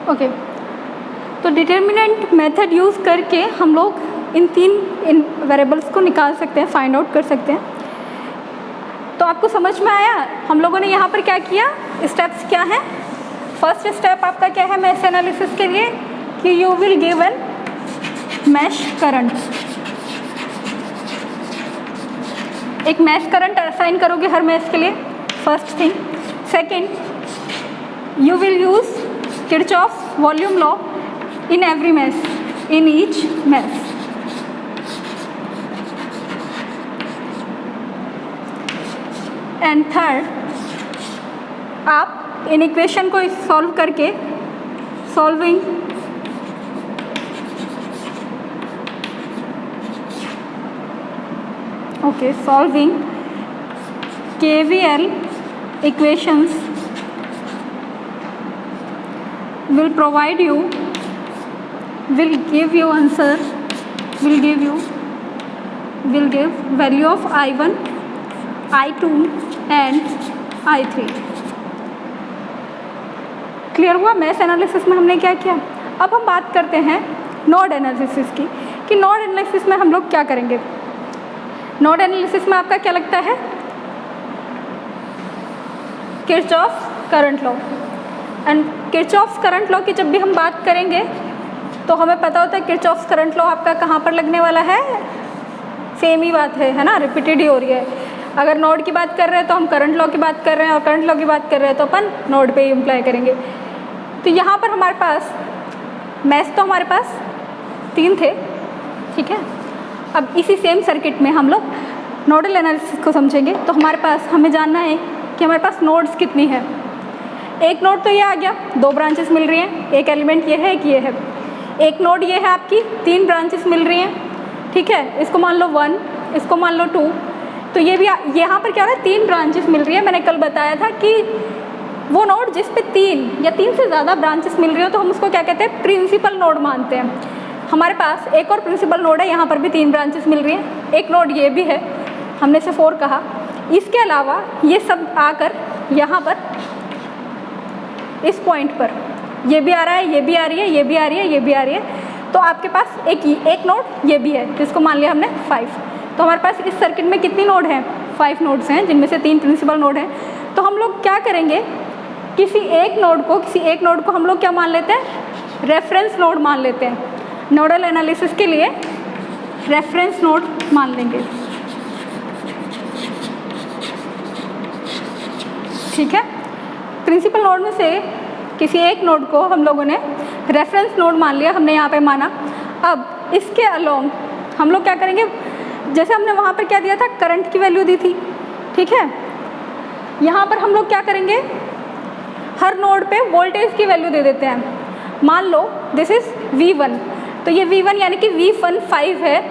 Okay, तो determinant method use करके हम लोग इन वेरिएबल्स को निकाल सकते हैं, फाइंड आउट कर सकते हैं। तो आपको समझ में आया हम लोगों ने यहाँ पर क्या किया, स्टेप्स क्या हैं। फर्स्ट स्टेप आपका क्या है मैश एनालिसिस के लिए कि you will given mesh current, एक मैश करंट असाइन करोगे हर मैश के लिए, first thing. Second, you will use Kirchhoff's volume law in every mesh, in each mesh. And third, आप इन इक्वेशन को सॉल्व करके solving KVL equations will provide you, will give value of I1, I2 and I3। Clear हुआ। Mesh analysis में हमने क्या किया। अब हम बात करते हैं नोड एनालिसिस की, कि नोड एनालिसिस में हम लोग क्या करेंगे। नोड एनालिसिस में आपका क्या लगता है, Kirchhoff current law. And Kirchhoff's current law की जब भी हम बात करेंगे तो हमें पता होता है किरचॉफ्स करंट लॉ आपका कहाँ पर लगने वाला है, सेम ही बात है ना, रिपीटेड ही हो रही है। अगर नोड की बात कर रहे हैं तो हम करंट लॉ की बात कर रहे हैं, और करंट लॉ की बात कर रहे हैं तो अपन नोड पे ही अप्लाई करेंगे। तो यहाँ पर हमारे पास मैश तो हमारे पास 3 थे, ठीक है। अब इसी सेम सर्किट में हम लोग नोडल एनालिसिस को समझेंगे। तो हमारे पास हमें जानना है कि हमारे पास नोड्स कितनी है। एक नोड तो ये आ गया, 2 ब्रांचेस मिल रही हैं, एक एलिमेंट ये है, एक ये है। एक नोड ये है आपकी, 3 ब्रांचेस मिल रही हैं, ठीक है। इसको मान लो 1, इसको मान लो 2। तो ये भी यहाँ पर क्या हो रहा है, 3 ब्रांचेस मिल रही है। मैंने कल बताया था कि वो नोड जिस पे 3 या 3 से ज़्यादा ब्रांचेस मिल रही हो तो हम उसको क्या कहते हैं, प्रिंसिपल नोड मानते हैं। हमारे पास एक और प्रिंसिपल नोड है, यहाँ पर भी 3 ब्रांचेस मिल रही हैं। एक नोड ये भी है, हमने इसे 4 कहा। इसके अलावा ये सब आकर यहाँ पर इस पॉइंट पर ये भी आ रहा है, ये भी आ रही है, ये भी आ रही है, ये भी आ रही है। तो आपके पास एक नोड ये भी है, जिसको मान लिया हमने 5। तो हमारे पास इस सर्किट में कितनी नोड हैं, 5 नोड्स हैं, जिनमें से 3 प्रिंसिपल नोड हैं। तो हम लोग क्या करेंगे, किसी एक नोड को हम लोग क्या मान लेते हैं, रेफरेंस नोड मान लेते हैं। नोडल एनालिसिस के लिए रेफरेंस नोड मान लेंगे, ठीक है। प्रिंसिपल नोड में से किसी एक नोड को हम लोगों ने रेफरेंस नोड मान लिया, हमने यहाँ पे माना। अब इसके अलोंग हम लोग क्या करेंगे, जैसे हमने वहाँ पर क्या दिया था, करंट की वैल्यू दी थी, ठीक है। यहाँ पर हम लोग क्या करेंगे, हर नोड पे वोल्टेज की वैल्यू दे देते हैं। मान लो दिस इज़ V1, तो ये V1 यानी कि V1 5 है।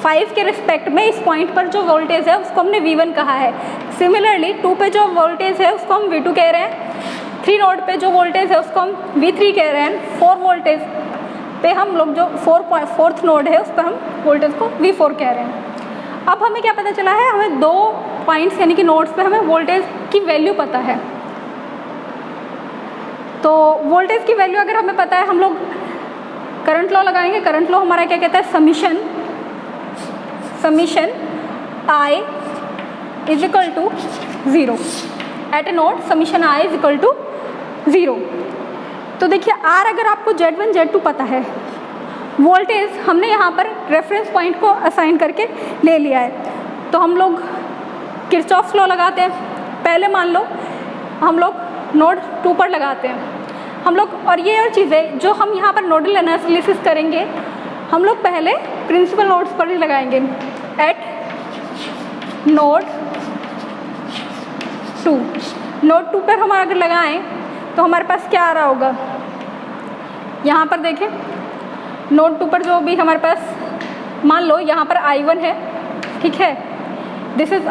5 के रिस्पेक्ट में इस पॉइंट पर जो वोल्टेज है उसको हमने V1 कहा है। सिमिलरली 2 पे जो वोल्टेज है उसको हम V2 कह रहे हैं। 3 नोड पे जो वोल्टेज है उसको हम V3 कह रहे हैं। 4 वोल्टेज पे हम लोग जो 4th नोड है उस पर हम वोल्टेज को V4 कह रहे हैं। अब हमें क्या पता चला है, हमें 2 पॉइंट्स यानी कि नोड्स पे हमें वोल्टेज की वैल्यू पता है। तो वोल्टेज की वैल्यू अगर हमें पता है, हम लोग करंट लॉ लगाएंगे। करंट लॉ हमारा क्या कहता है, summation I is equal to 0 at a node, summation I is equal to 0। तो देखिए R अगर आपको Z1 Z2 पता है, वोल्टेज हमने यहाँ पर रेफरेंस पॉइंट को असाइन करके ले लिया है, तो हम लोग किरचॉफ्स लॉ लगाते हैं। पहले मान लो हम लोग नोड 2 पर लगाते हैं हम लोग, और ये और चीज़ें जो हम यहाँ पर नोडल एनालिसिस करेंगे हम लोग पहले प्रिंसिपल नोड्स पर ही लगाएंगे। एट नोड 2 पर हम अगर लगाएं तो हमारे पास क्या आ रहा होगा, यहाँ पर देखें नोड 2 पर जो भी हमारे पास, मान लो यहाँ पर I1 है, ठीक है। This is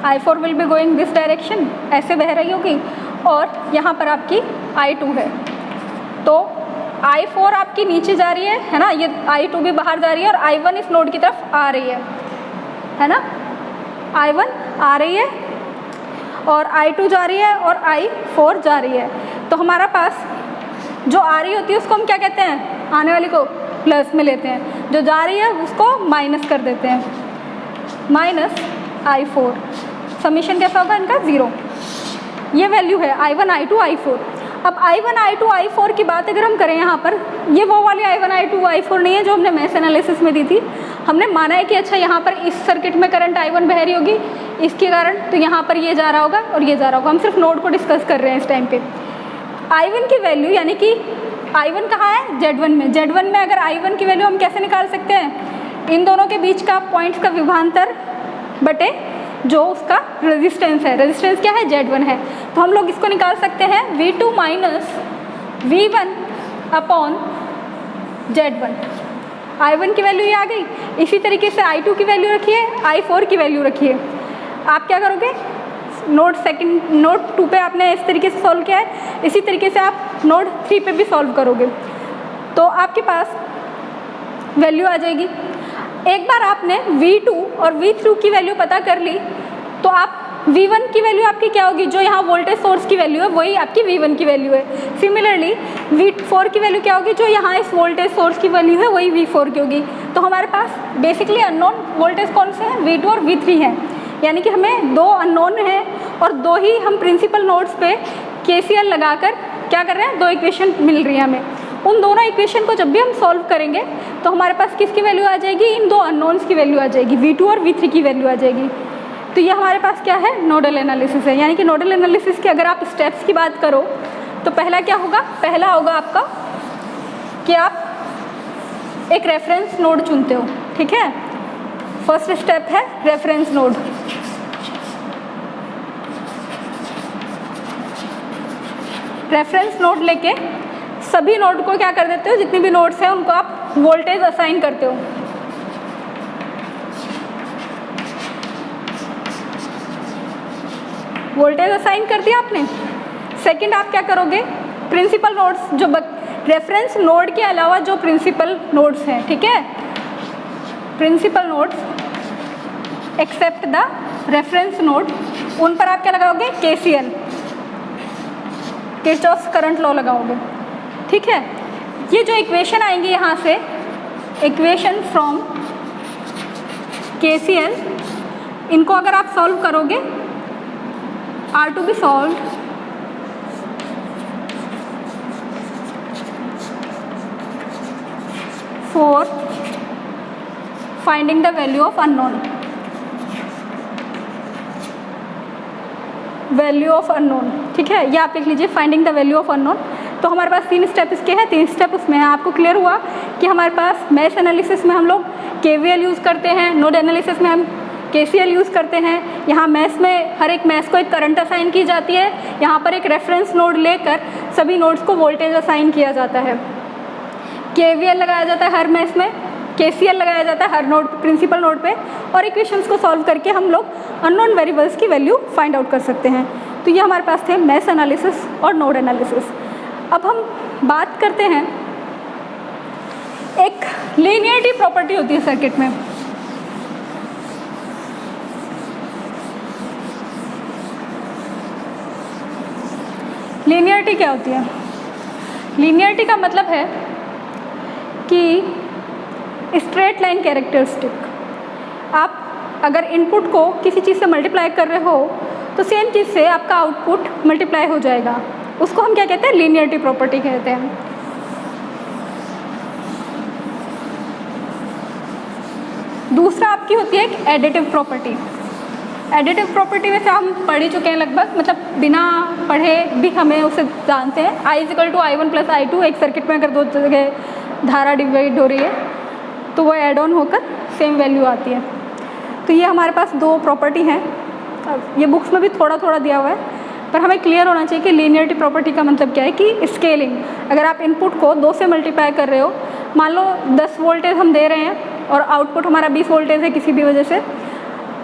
I4 will be going this direction, ऐसे बह रही होगी, और यहाँ पर आपकी I2 है। तो I4 आपकी नीचे जा रही है ना, ये I2 भी बाहर जा रही है, और I1 इस नोड की तरफ आ रही है ना, I1 आ रही है। और I2 जा रही है और I4 जा रही है। तो हमारा पास जो आ रही होती है उसको हम क्या कहते हैं, आने वाली को प्लस में लेते हैं, जो जा रही है उसको माइनस कर देते हैं, माइनस I4। समीशन कैसा होगा इनका, 0। ये वैल्यू है I1 I2 I4। अब I1 I2 I4 की बात अगर हम करें यहाँ पर, ये वो वाली I1 I2 I4 नहीं है जो हमने मैश एनालिसिस में दी थी। हमने माना है कि अच्छा यहाँ पर इस सर्किट में करंट I1 बह रही होगी इसके कारण, तो यहाँ पर ये जा रहा होगा और ये जा रहा होगा। हम सिर्फ नोड को डिस्कस कर रहे हैं इस टाइम पे। I1 की वैल्यू यानी कि I1 कहाँ है, Z1 में। Z1 में अगर I1 की वैल्यू हम कैसे निकाल सकते हैं, इन दोनों के बीच का पॉइंट्स का विभवांतर बटे जो उसका रेजिस्टेंस है। रेजिस्टेंस क्या है, Z1 है। तो हम लोग इसको निकाल सकते हैं V2 minus V1 upon Z1। I1 की वैल्यू ये आ गई। इसी तरीके से I2 की वैल्यू रखिए, I4 की वैल्यू रखिए। आप क्या करोगे, नोड 2 पे आपने इस तरीके से सॉल्व किया है, इसी तरीके से आप नोड 3 पे भी सॉल्व करोगे तो आपके पास वैल्यू आ जाएगी। एक बार आपने V2 और V3 की वैल्यू पता कर ली तो आप V1 की वैल्यू आपकी क्या होगी, जो यहाँ वोल्टेज सोर्स की वैल्यू है वही आपकी V1 की वैल्यू है। सिमिलरली V4 की वैल्यू क्या होगी, जो यहाँ इस वोल्टेज सोर्स की वैल्यू है वही V4 की होगी। तो हमारे पास बेसिकली अननोन वोल्टेज कौन से हैं, V2 और V3 हैं। यानी कि हमें 2 अननोन हैं और 2 ही हम प्रिंसिपल नोड्स पे KCL लगाकर क्या कर रहे हैं, 2 इक्वेशन मिल रही है हमें। उन दोनों इक्वेशन को जब भी हम सॉल्व करेंगे तो हमारे पास किसकी वैल्यू आ जाएगी, इन 2 अननोन्स की वैल्यू आ जाएगी, V2 और V3 की वैल्यू आ जाएगी। तो ये हमारे पास क्या है, नोडल एनालिसिस है। यानी कि नोडल एनालिसिस के अगर आप स्टेप्स की बात करो तो पहला क्या होगा, पहला होगा आपका कि आप एक रेफरेंस नोड चुनते हो, ठीक है। फर्स्ट स्टेप है रेफरेंस नोड। रेफरेंस नोड लेके सभी नोड को क्या कर देते हो, जितने भी नोड्स हैं उनको आप वोल्टेज असाइन करते हो। वोल्टेज असाइन कर दिया आपने। सेकंड आप क्या करोगे, प्रिंसिपल नोड्स जो रेफरेंस नोड के अलावा जो प्रिंसिपल नोड्स हैं, ठीक है, principal nodes except the reference node, उन पर आप क्या लगाओगे, KCL, किरचॉफ्स करंट लॉ लगाओगे, ठीक है। ये जो इक्वेशन आएंगे यहाँ से, इक्वेशन फ्रॉम KCL, इनको अगर आप सॉल्व करोगे, are to be solve for finding the value of unknown, value of unknown, ठीक है। ये आप लिख लीजिए, finding the value of unknown. तो हमारे पास 3 स्टेप इसके हैं, 3 स्टेप उसमें है। आपको क्लियर हुआ कि हमारे पास मैश एनालिसिस में हम लोग KVL यूज़ करते हैं, नोड एनालिसिस में हम KCL यूज़ करते हैं। यहाँ मैश में हर एक मैश को एक करंट असाइन की जाती है, यहाँ पर एक रेफरेंस नोड लेकर सभी नोड्स को वोल्टेज असाइन किया जाता है। KVL लगाया जाता है हर मैश में, KCL लगाया जाता है हर नोड, प्रिंसिपल नोड पे, और इक्वेशंस को सॉल्व करके हम लोग अननोन वेरिएबल्स की वैल्यू फाइंड आउट कर सकते हैं। तो ये हमारे पास थे मैश एनालिसिस और नोड एनालिसिस। अब हम बात करते हैं, एक लीनियरिटी प्रॉपर्टी होती है सर्किट में। लीनियरिटी क्या होती है, लीनियरिटी का मतलब है कि स्ट्रेट लाइन कैरेक्टरिस्टिक। आप अगर इनपुट को किसी चीज़ से मल्टीप्लाई कर रहे हो तो सेम चीज़ से आपका आउटपुट मल्टीप्लाई हो जाएगा, उसको हम क्या कहते हैं, लीनियरिटी प्रॉपर्टी कहते हैं। दूसरा आपकी होती है एक एडिटिव प्रॉपर्टी। एडिटिव प्रॉपर्टी वैसे हम पढ़ ही चुके हैं लगभग, मतलब बिना पढ़े भी हमें उसे जानते हैं। I = I1 + I2, एक सर्किट में अगर 2 जगह धारा डिवाइड हो रही है तो वो एड ऑन होकर सेम वैल्यू आती है। तो ये हमारे पास 2 प्रॉपर्टी हैं। ये बुक्स में भी थोड़ा थोड़ा दिया हुआ है, पर हमें क्लियर होना चाहिए कि लीनियरिटी प्रॉपर्टी का मतलब क्या है कि स्केलिंग। अगर आप इनपुट को 2 से मल्टीप्लाई कर रहे हो, मान लो 10 वोल्टेज हम दे रहे हैं और आउटपुट हमारा 20 वोल्टेज है किसी भी वजह से,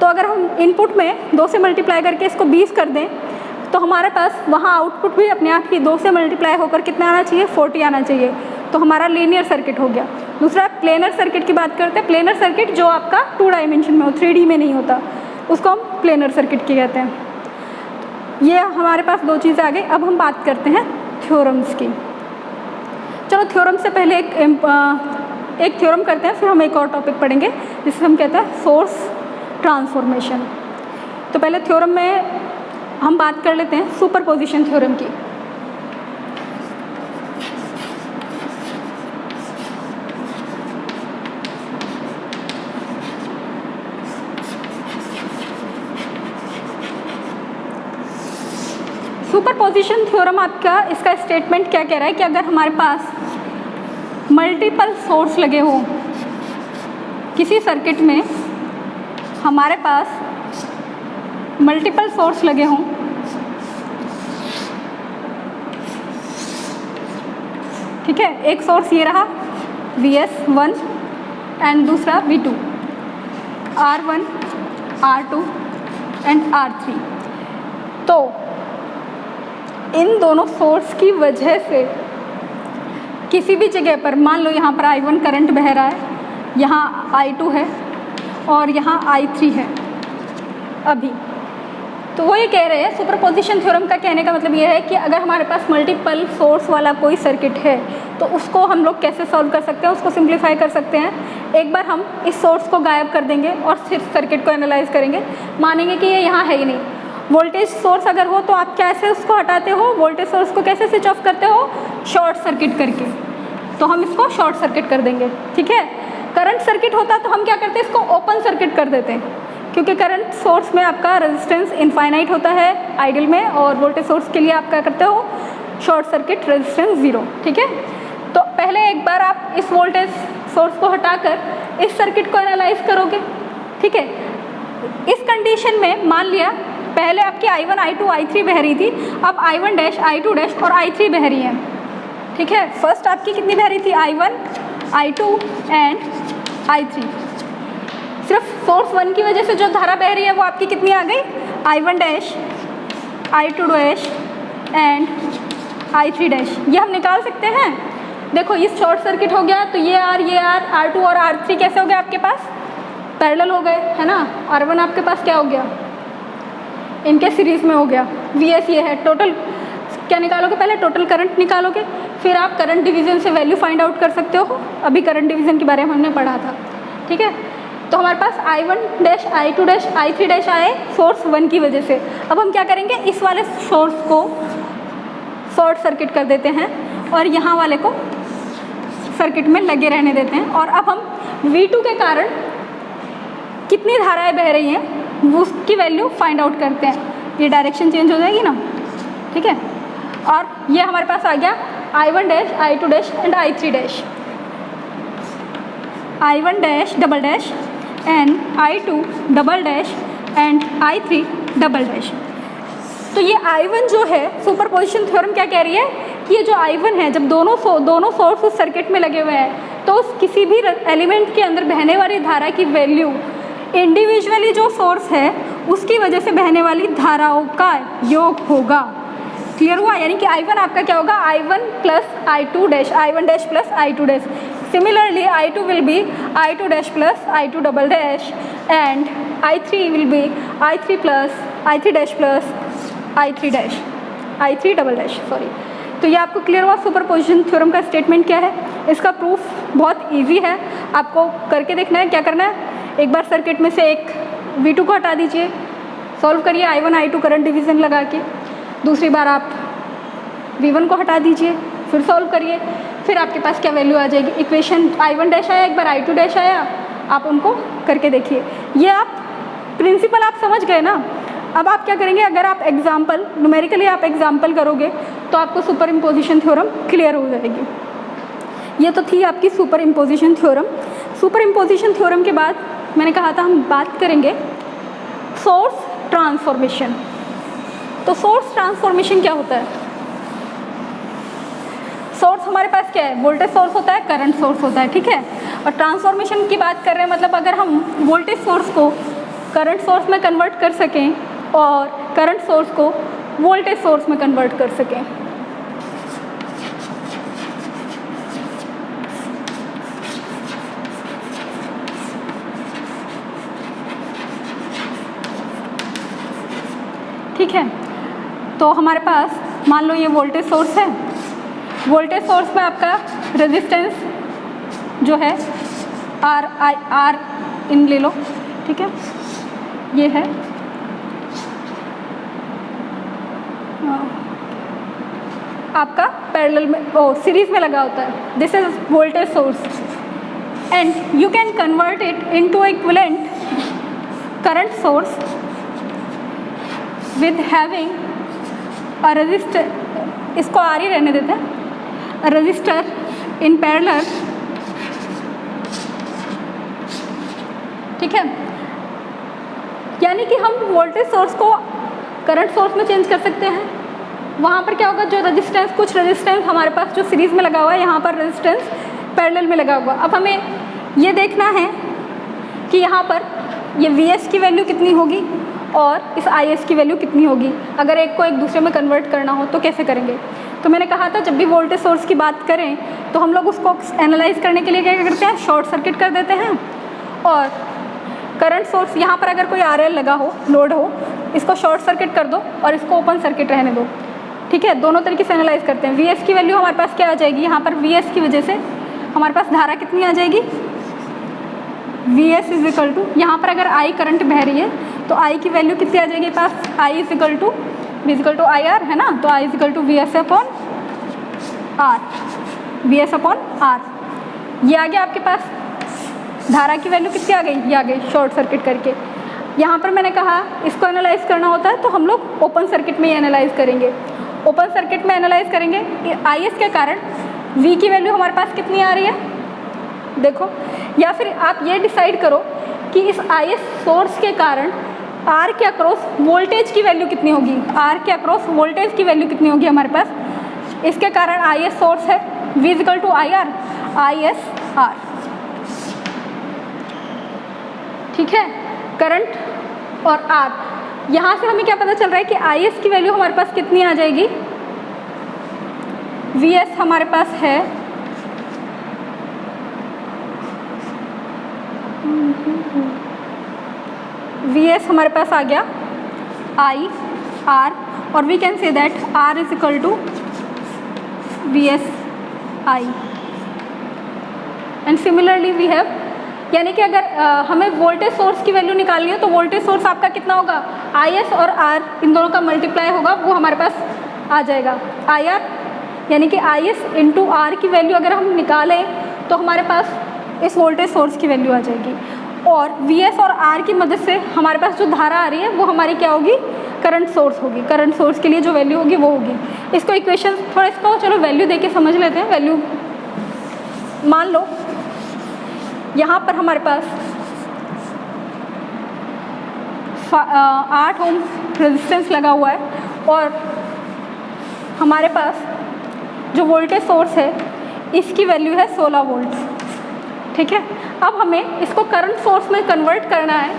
तो अगर हम इनपुट में 2 से मल्टीप्लाई करके इसको 20 कर दें तो हमारे पास वहाँ आउटपुट भी अपने आप ही 2 से मल्टीप्लाई होकर कितना आना चाहिए, 40 आना चाहिए। तो हमारा लीनियर सर्किट हो गया। दूसरा प्लेनर सर्किट की बात करते हैं। प्लेनर सर्किट जो आपका 2 डायमेंशन में हो, 3D में नहीं होता, उसको हम प्लेनर सर्किट की कहते हैं। ये हमारे पास दो चीज़ें आ गई। अब हम बात करते हैं थ्योरम्स की। चलो थ्योरम से पहले एक थ्योरम करते हैं, फिर हम एक और टॉपिक पढ़ेंगे जिसे हम कहते हैं सोर्स ट्रांसफॉर्मेशन। तो पहले थ्योरम में हम बात कर लेते हैं सुपरपोजिशन थ्योरम की। सुपरपोजिशन थ्योरम आपका इसका स्टेटमेंट क्या कह रहा है कि अगर हमारे पास मल्टीपल सोर्स लगे हो किसी सर्किट में, हमारे पास मल्टीपल सोर्स लगे हों, ठीक है, एक सोर्स ये रहा Vs1 एंड दूसरा V2, R1, R2 and R3। तो इन दोनों सोर्स की वजह से किसी भी जगह पर, मान लो यहाँ पर I1 करंट बह रहा है, यहाँ I2 है और यहाँ I3 है अभी, तो वो ये कह रहे हैं, सुपरपोजिशन थ्योरम का कहने का मतलब ये है कि अगर हमारे पास मल्टीपल सोर्स वाला कोई सर्किट है तो उसको हम लोग कैसे सॉल्व कर सकते हैं, उसको सिंप्लीफाई कर सकते हैं। एक बार हम इस सोर्स को गायब कर देंगे और सिर्फ सर्किट को एनालाइज करेंगे, मानेंगे कि ये यहाँ है ही नहीं। वोल्टेज सोर्स अगर हो तो आप कैसे उसको हटाते हो, वोल्टेज सोर्स को कैसे स्विच ऑफ करते हो, शॉर्ट सर्किट करके। तो हम इसको शॉर्ट सर्किट कर देंगे, ठीक है। करंट सर्किट होता तो हम क्या करते हैं, इसको ओपन सर्किट कर देते हैं, क्योंकि करंट सोर्स में आपका रेजिस्टेंस इनफाइनाइट होता है आइडियल में, और वोल्टेज सोर्स के लिए आप क्या करते हो, शॉर्ट सर्किट रेजिस्टेंस 0, ठीक है। तो पहले एक बार आप इस वोल्टेज सोर्स को हटाकर इस सर्किट को एनालाइज करोगे, ठीक है। इस कंडीशन में मान लिया पहले आपकी I1, I2, I3 बह रही थी, अब I1 डैश, I2 डैश और I3 बह रही है, ठीक है। फर्स्ट आपकी कितनी बह रही थी, I1, I2 एंड I3। सिर्फ सोर्स 1 की वजह से जो धारा बह रही है वो आपकी कितनी आ गई, I1 dash, I2 dash and I3 dash. ये हम निकाल सकते हैं। देखो ये शॉर्ट सर्किट हो गया, तो ये R, R2 और R3 कैसे हो गए आपके पास, पैरेलल हो गए, है ना। R1 आपके पास क्या हो गया, इनके सीरीज में हो गया। Vs ये है, टोटल क्या निकालोगे, पहले टोटल करंट निकालोगे, फिर आप करंट डिवीजन से वैल्यू फाइंड आउट कर सकते हो। अभी करंट डिवीजन के बारे में हमने पढ़ा था, ठीक है। तो हमारे पास I1 dash, I2 dash, I3 dash आए सोर्स 1 की वजह से। अब हम क्या करेंगे, इस वाले सोर्स को शॉर्ट सर्किट कर देते हैं और यहाँ वाले को सर्किट में लगे रहने देते हैं। और अब हम V2 के कारण कितनी धाराएं बह रही हैं उसकी वैल्यू फाइंड आउट करते हैं। ये डायरेक्शन चेंज हो जाएगी ना, ठीक है। और ये हमारे पास आ गया I1 dash, I2 dash and I3 dash, I1 dash double dash and I2 double dash and I3 double dash. तो ये I1 जो है, सुपरपोजिशन थ्योरम क्या कह रही है कि ये जो I1 है, जब दोनों सोर्स उस सर्किट में लगे हुए हैं तो उस किसी भी एलिमेंट के अंदर बहने वाली धारा की वैल्यू इंडिविजुअली जो सोर्स है उसकी वजह से बहने वाली धाराओं का योग होगा। क्लियर हुआ, यानी कि I1 आपका क्या होगा, I1 plus I2 dash, I1 dash plus I2 dash. Similarly, I2 will be I2 dash plus I2 double dash and I3 will be I3 plus I3 dash plus I3 dash, I3 double dash, sorry. तो ये आपको clear हुआ superposition theorem का statement क्या है। इसका proof बहुत easy है, आपको करके देखना है। क्या करना है, एक बार सर्किट में से एक V2 को हटा दीजिए, सॉल्व करिए I1 I2 करंट डिवीज़न लगा के। दूसरी बार आप V1 को हटा दीजिए, फिर सॉल्व करिए, फिर आपके पास क्या वैल्यू आ जाएगी। इक्वेशन I1 डैश आया, एक बार I2 डैश आया, आप उनको करके देखिए। ये आप प्रिंसिपल आप समझ गए ना। अब आप क्या करेंगे, अगर आप एग्जाम्पल न्यूमेरिकली आप एग्जाम्पल करोगे तो आपको सुपर इम्पोजिशन थ्योरम क्लियर हो जाएगी। ये तो थी आपकी super imposition theorem. Super imposition theorem के बाद मैंने कहा था हम बात करेंगे सोर्स ट्रांसफॉर्मेशन। तो सोर्स ट्रांसफॉर्मेशन क्या होता है, सोर्स हमारे पास क्या है, वोल्टेज सोर्स होता है, करंट सोर्स होता है, ठीक है। और ट्रांसफॉर्मेशन की बात कर रहे हैं, मतलब अगर हम वोल्टेज सोर्स को करंट सोर्स में कन्वर्ट कर सकें और करंट सोर्स को वोल्टेज सोर्स में कन्वर्ट कर सकें। ठीक है, तो हमारे पास मान लो ये वोल्टेज सोर्स है, वोल्टेज सोर्स में आपका रेजिस्टेंस जो है आर इन ले लो, ठीक है, ये है आपका पैरेलल में सीरीज में लगा होता है, this is voltage source and you can convert it into equivalent current source with having a resistor, इसको आर ही रहने देते हैं, रजिस्टर इन पैरेलल, ठीक है। यानी कि हम वोल्टेज सोर्स को करंट सोर्स में चेंज कर सकते हैं। वहाँ पर क्या होगा, जो रेजिस्टेंस, कुछ रेजिस्टेंस हमारे पास जो सीरीज में लगा हुआ है, यहाँ पर रेजिस्टेंस पैरेलल में लगा हुआ। अब हमें ये देखना है कि यहाँ पर ये Vs की वैल्यू कितनी होगी और इस Is की वैल्यू कितनी होगी। अगर एक को एक दूसरे में कन्वर्ट करना हो तो कैसे करेंगे। तो मैंने कहा था जब भी वोल्टेज सोर्स की बात करें तो हम लोग उसको एनालाइज करने के लिए क्या करते हैं, शॉर्ट सर्किट कर देते हैं। और करंट सोर्स, यहाँ पर अगर कोई RL लगा हो, लोड हो, इसको शॉर्ट सर्किट कर दो और इसको ओपन सर्किट रहने दो, ठीक है। दोनों तरीके से एनालाइज करते हैं। Vs की वैल्यू हमारे पास क्या आ जाएगी, यहाँ पर Vs की वजह से हमारे पास धारा कितनी आ जाएगी, Vs इज इक्वल टू, यहाँ पर अगर I करंट बह रही है तो I की वैल्यू कितनी आ जाएगी पास, I is equal to IR है ना, तो I is equal to Vs upon R, Vs upon R। ये आ गया आपके पास। धारा की वैल्यू कितनी आ गई, ये आ गई शॉर्ट सर्किट करके। यहाँ पर मैंने कहा इसको एनालाइज करना होता है तो हम लोग ओपन सर्किट में ही एनालाइज करेंगे। ओपन सर्किट में एनालाइज करेंगे, Is के कारण V की वैल्यू हमारे पास कितनी आ रही है देखो, या फिर आप ये डिसाइड करो कि इस Is सोर्स के कारण R के अक्रॉस वोल्टेज की वैल्यू कितनी होगी, R के अक्रॉस वोल्टेज की वैल्यू कितनी होगी हमारे पास। इसके कारण Is सोर्स है, V is equal to IR, ISR, ठीक है। करंट और R, यहाँ से हमें क्या पता चल रहा है कि Is की वैल्यू हमारे पास कितनी आ जाएगी, Vs हमारे पास है Vs हमारे पास आ गया I R, और we can say that R is equal to Vs I and similarly we have, यानी कि अगर हमें वोल्टेज सोर्स की वैल्यू निकालनी है तो वोल्टेज सोर्स आपका कितना होगा, Is और R इन दोनों का मल्टीप्लाई होगा, वो हमारे पास आ जाएगा IR, यानी कि Is इंटू R की वैल्यू अगर हम निकालें तो हमारे पास इस वोल्टेज सोर्स की वैल्यू आ जाएगी। और Vs और R की मदद से हमारे पास जो धारा आ रही है वो हमारी क्या होगी, करंट सोर्स होगी। करंट सोर्स के लिए जो वैल्यू होगी वो होगी। इसको इक्वेशन थोड़ा, इसको चलो वैल्यू देके समझ लेते हैं। वैल्यू मान लो यहाँ पर हमारे पास 8 ओम रेजिस्टेंस लगा हुआ है और हमारे पास जो वोल्टेज सोर्स है इसकी वैल्यू है 16 वोल्ट, ठीक है। अब हमें इसको करंट सोर्स में कन्वर्ट करना है,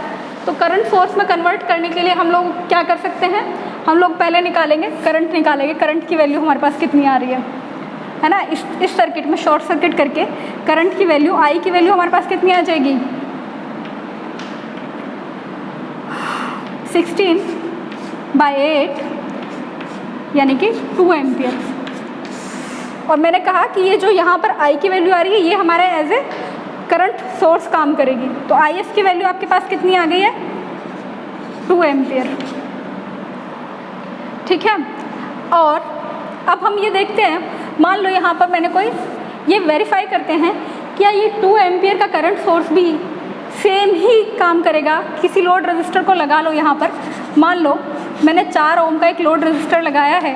तो करंट सोर्स में कन्वर्ट करने के लिए हम लोग क्या कर सकते हैं, हम लोग पहले निकालेंगे करंट, निकालेंगे करंट की वैल्यू हमारे पास कितनी आ रही है ना। इस सर्किट में शॉर्ट सर्किट करके करंट की वैल्यू, I की वैल्यू हमारे पास कितनी आ जाएगी, 16/8 यानी कि 2 एम्पियर। और मैंने कहा कि ये जो यहाँ पर I की वैल्यू आ रही है ये हमारा एज ए करंट सोर्स काम करेगी, तो Is की वैल्यू आपके पास कितनी आ गई है, 2 एम्पियर, ठीक है। और अब हम ये देखते हैं, मान लो यहाँ पर मैंने कोई, ये वेरीफाई करते हैं क्या ये 2 एम्पियर का करंट सोर्स भी सेम ही काम करेगा। किसी लोड रजिस्टर को लगा लो, यहाँ पर मान लो मैंने 4 ओम का एक लोड रजिस्टर लगाया है,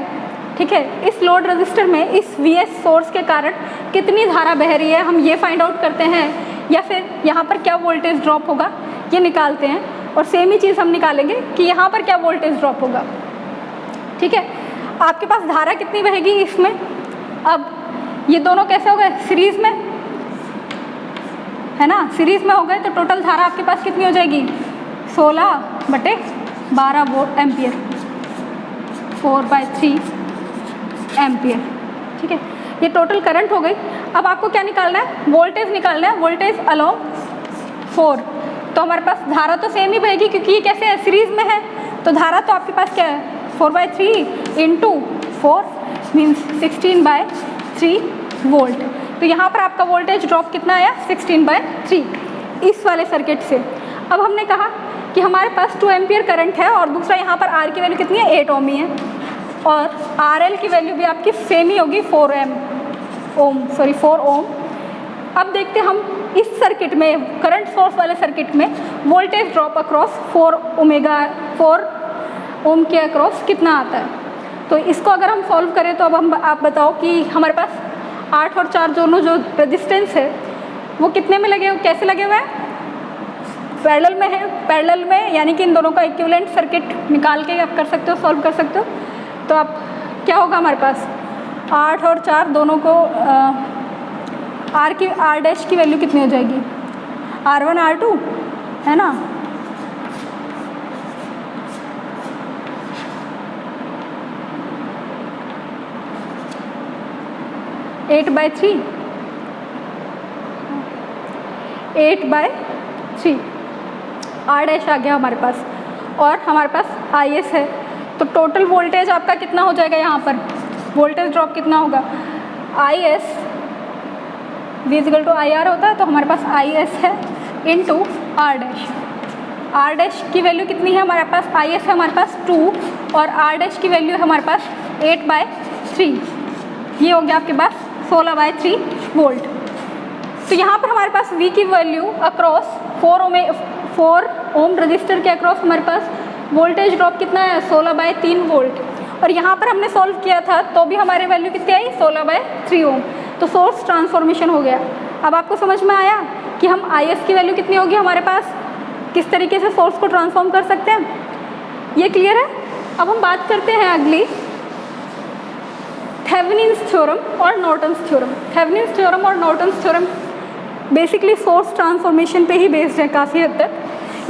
ठीक है। इस लोड रजिस्टर में इस Vs सोर्स के कारण कितनी धारा बह रही है हम ये फाइंड आउट करते हैं, या फिर यहाँ पर क्या वोल्टेज ड्रॉप होगा ये निकालते हैं। और सेम ही चीज़ हम निकालेंगे कि यहाँ पर क्या वोल्टेज ड्रॉप होगा, ठीक है। आपके पास धारा कितनी बहेगी इसमें, अब ये दोनों कैसे हो गए, सीरीज में है ना, सीरीज में हो गए तो टोटल धारा आपके पास कितनी हो जाएगी, 16/12 वोल्ट एम्पियर, 4/3 एम्पियर, ठीक है। ये टोटल करंट हो गई। अब आपको क्या निकालना है, वोल्टेज निकालना है, वोल्टेज अलोंग 4। तो हमारे पास धारा तो सेम ही बहेगी क्योंकि ये कैसे है, सीरीज में है, तो धारा तो आपके पास क्या है 4/3 इंटू 4 मीन्स 16/3 वोल्ट। तो यहाँ पर आपका वोल्टेज ड्रॉप कितना आया 16/3 इस वाले सर्किट से। अब हमने कहा कि हमारे पास 2 एम्पियर करंट है और दूसरा यहाँ पर R की वैल्यू कितनी है 8 ओम ही है और RL की वैल्यू भी आपकी सेम ही होगी 4 ओम। अब देखते हैं हम इस सर्किट में करंट सोर्स वाले सर्किट में वोल्टेज ड्रॉप अक्रॉस 4 ओम के अक्रॉस कितना आता है। तो इसको अगर हम सॉल्व करें तो अब आप बताओ कि हमारे पास 8 और 4 दोनों जो रेजिस्टेंस है वो कितने में लगे, कैसे लगे हुए हैं, पैरेलल में है। पैरेलल में यानी कि इन दोनों का इक्विवेलेंट सर्किट निकाल के आप कर सकते हो, सॉल्व कर सकते हो। तो आप क्या होगा हमारे पास 8 और 4 दोनों को R डैश की वैल्यू कितनी हो जाएगी R1 R2 है ना। Eight by three R dash आ गया हमारे पास और हमारे पास IS है। तो टोटल वोल्टेज आपका कितना हो जाएगा, यहाँ पर वोल्टेज ड्रॉप कितना होगा IS V equal to IR होता है। तो हमारे पास IS है इंटू R डैश की वैल्यू कितनी है हमारे पास, IS है हमारे पास 2 और R डैश की वैल्यू है हमारे पास 8/3। ये हो गया आपके पास 16/3 वोल्ट। तो यहाँ पर हमारे पास V की वैल्यू अक्रॉस 4 ओम रजिस्टर के अक्रॉस हमारे पास वोल्टेज ड्रॉप कितना है 16/3 वोल्ट। और यहाँ पर हमने सॉल्व किया था तो भी हमारे वैल्यू कितनी आई 16/3 ओम। तो सोर्स ट्रांसफॉर्मेशन हो गया। अब आपको समझ में आया कि हम IS की वैल्यू कितनी होगी हमारे पास, किस तरीके से सोर्स को ट्रांसफॉर्म कर सकते हैं, ये क्लियर है। अब हम बात करते हैं अगली थेवेनिन्स थ्योरम और नॉर्टन्स थ्योरम। थेवेनिन्स थ्योरम और Norton's theorem basically source transformation पे ही बेस्ड है काफ़ी हद तक,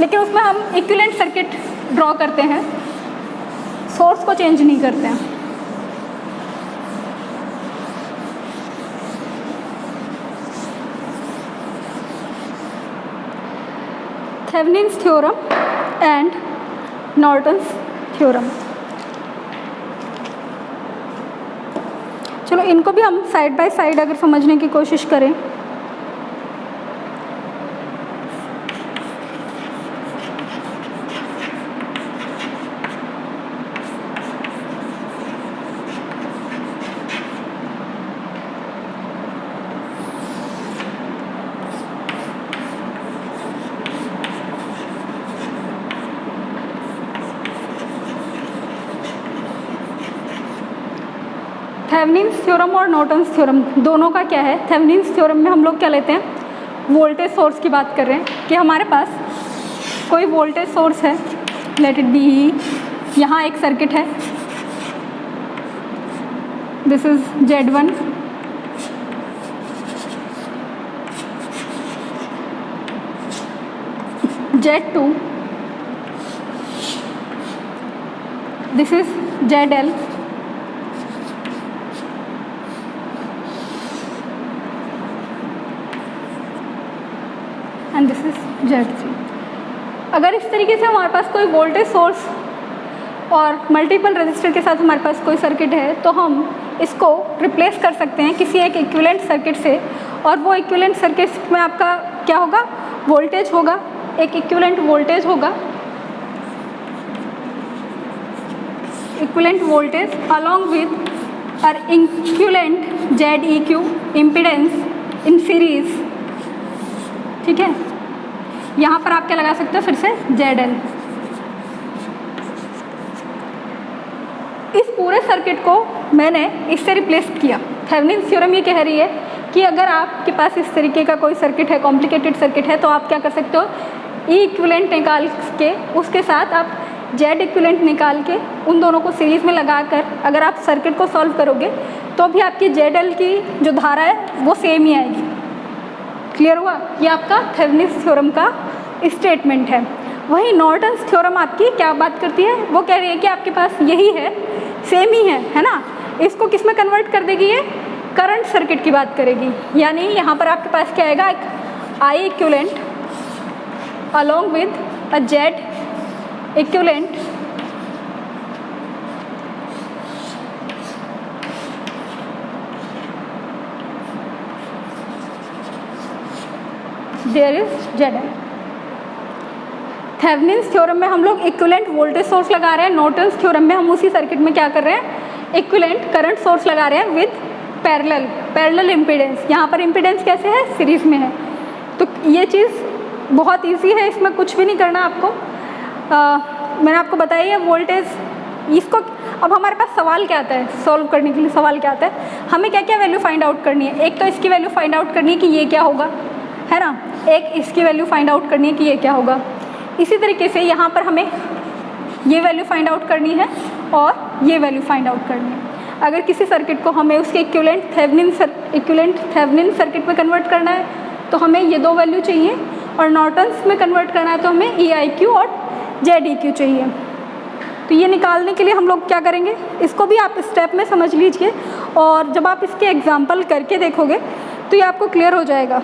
लेकिन उसमें हम इक्विवेलेंट सर्किट ड्रॉ करते हैं, सोर्स को चेंज नहीं करते हैं। Thevenin's theorem and Norton's theorem. चलो इनको भी हम साइड बाय साइड अगर समझने की कोशिश करें। थेवेनिन्स थ्योरम और नॉर्टन्स थ्योरम दोनों का क्या है। थेवेनिन्स थ्योरम में हम लोग क्या लेते हैं, वोल्टेज सोर्स की बात कर रहे हैं कि हमारे पास कोई वोल्टेज सोर्स है, लेट इट बी, यहाँ एक सर्किट है, this is Z1, Z2, this is ZL and this is Z3। अगर इस तरीके से हमारे पास कोई वोल्टेज सोर्स और मल्टीपल रजिस्टर के साथ हमारे पास कोई सर्किट है तो हम इसको रिप्लेस कर सकते हैं किसी एक इक्विवेलेंट सर्किट से। और वो इक्विवेलेंट सर्किट में आपका क्या होगा, वोल्टेज होगा, एक इक्विवेलेंट वोल्टेज होगा, इक्विवेलेंट वोल्टेज अलॉन्ग विद और equivalent ZEQ impedance in series. ठीक है, यहाँ पर आप क्या लगा सकते हो फिर से ZL। इस पूरे सर्किट को मैंने इससे रिप्लेस किया। थेवेनिन्स थ्योरम ये कह रही है कि अगर आपके पास इस तरीके का कोई सर्किट है, कॉम्प्लिकेटेड सर्किट है, तो आप क्या कर सकते हो, E इक्विवेलेंट निकाल के उसके साथ आप Z इक्विवेलेंट निकाल के उन दोनों को सीरीज़ में लगाकर अगर आप सर्किट को सॉल्व करोगे तो भी आपकी ZL की जो धारा है वो सेम ही आएगी। क्लियर हुआ, ये आपका थेवेनिन्स थ्योरम का स्टेटमेंट है। वहीं नॉर्टन्स थ्योरम आपकी क्या बात करती है, वो कह रही है कि आपके पास यही है, सेम ही है ना, इसको किस में कन्वर्ट कर देगी, ये करंट सर्किट की बात करेगी। यानी यहाँ पर आपके पास क्या आएगा, एक I equivalent along with a Z equivalent there is ZL। Thevenin's theorem में हम लोग इक्विवेलेंट वोल्टेज सोर्स लगा रहे हैं, नॉर्टन्स थ्योरम में हम उसी सर्किट में क्या कर रहे हैं, इक्विवेलेंट करंट सोर्स लगा रहे हैं विद पैरेलल इम्पीडेंस। यहाँ पर इम्पीडेंस कैसे है, सीरीज में है। तो ये चीज़ बहुत ईजी है, इसमें कुछ भी नहीं करना आपको। मैंने आपको बताया ये वोल्टेज इसको। अब हमारे पास सवाल क्या आता है, सॉल्व करने के लिए सवाल क्या आता है, हमें क्या क्या वैल्यू फाइंड आउट करनी है। एक तो इसकी वैल्यू फाइंड आउट करनी है कि ये क्या होगा, है ना, एक इसकी वैल्यू फाइंड आउट करनी है कि ये क्या होगा। इसी तरीके से यहाँ पर हमें ये वैल्यू फाइंड आउट करनी है और ये वैल्यू फाइंड आउट करनी है। अगर किसी सर्किट को हमें उसके इक्विवेलेंट थेवेनिन सर्किट में कन्वर्ट करना है तो हमें ये दो वैल्यू चाहिए, और नॉर्टन्स में कन्वर्ट करना है तो हमें EIQ और ZEQ चाहिए। तो ये निकालने के लिए हम लोग क्या करेंगे, इसको भी आप स्टेप में समझ लीजिए, और जब आप इसके एग्जाम्पल करके देखोगे तो ये आपको क्लियर हो जाएगा।